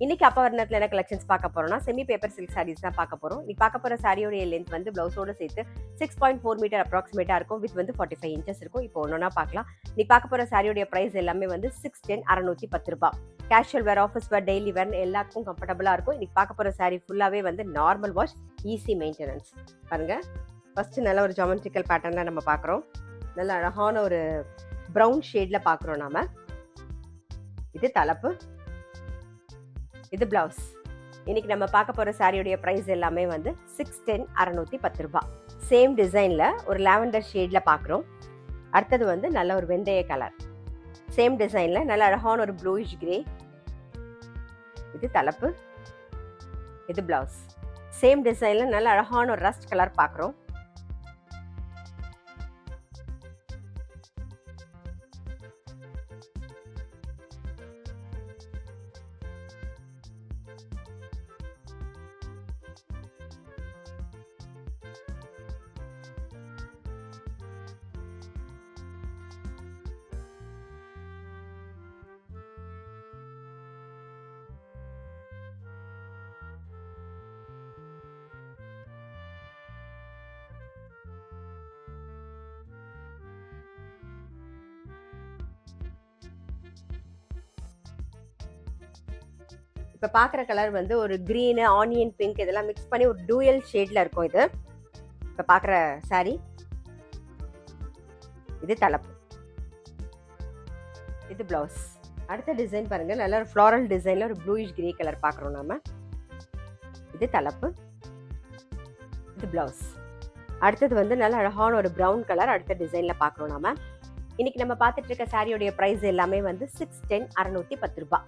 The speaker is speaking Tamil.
இன்னைக்கு அப்பா வர்ணத்தில் என்ன கலெக்ஷன்ஸ் பார்க்க போறோம்னா செமி பேப்பர் சில்க் சாரீஸ் தான் பார்க்க போறோம். நீ பார்க்க போற சாரியோடைய லென்த் வந்து பிளவுஸோட சேர்த்து 6.4 மீட்டர் அப்ராக்சிமேட்டா இருக்கும். வித் வந்து 45 இன்ச்சஸ் இருக்கும். இப்போ ஒன்னொன்னா பார்க்கலாம். நீ பார்க்க போற சாரியோடைய பிரைஸ் எல்லாமே வந்து 610 610 ரூபாய். கேஷுவல் வேர், ஆஃபீஸ் வேர், டெய்லி வேர் எல்லாருக்கும் கம்ஃபர்டபுளா இருக்கும். இன்னைக்கு பார்க்க போற சாரி ஃபுல்லாவே வந்து நார்மல் வாஷ், ஈஸி மெயின்டெனன்ஸ். பாருங்க, ஃபர்ஸ்ட் நல்ல ஒரு ஜாமெட்ரிக்கல் பேட்டர்ன்ல நம்ம பார்க்குறோம். நல்ல அழகான ஒரு ப்ரௌன் ஷேட்ல பார்க்குறோம் நாம. இது தலைப்பு, இது பிளவுஸ். இன்னைக்கு நம்ம பார்க்க போற சாரியோடைய பிரைஸ் எல்லாமே வந்து 610 610 ரூபாய். சேம் டிசைன்ல ஒரு லாவெண்டர் ஷேட்ல பார்க்குறோம். அடுத்தது வந்து நல்ல ஒரு வெந்தய கலர். சேம் டிசைன்ல நல்ல அழகான ஒரு ப்ளூயிஷ் கிரே. இது தலைப்பு, இது பிளவுஸ். சேம் டிசைன்ல நல்ல அழகான ஒரு ரஸ்ட் கலர் பார்க்குறோம். இப்போ பார்க்குற கலர் வந்து ஒரு க்ரீனு, ஆனியன் பிங்க் இதெல்லாம் மிக்ஸ் பண்ணி ஒரு டூயல் ஷேட்ல இருக்கும். இது இப்போ பார்க்குற சாரி, இது தலைப்பு, இது பிளவுஸ். அடுத்த டிசைன் பாருங்க, நல்ல ஒரு ஃப்ளாரல் டிசைன்ல ஒரு ப்ளூயிஷ் கிரே கலர் பார்க்குறோம் நாம. இது தலைப்பு, இது பிளவுஸ். அடுத்தது வந்து நல்ல அழகான ஒரு ப்ரௌன் கலர் அடுத்த டிசைன்ல பார்க்குறோம் நாம. இன்னைக்கு நம்ம பார்த்துட்டு இருக்க சாரியோடைய பிரைஸ் எல்லாமே வந்து 610 610 ரூபாய்.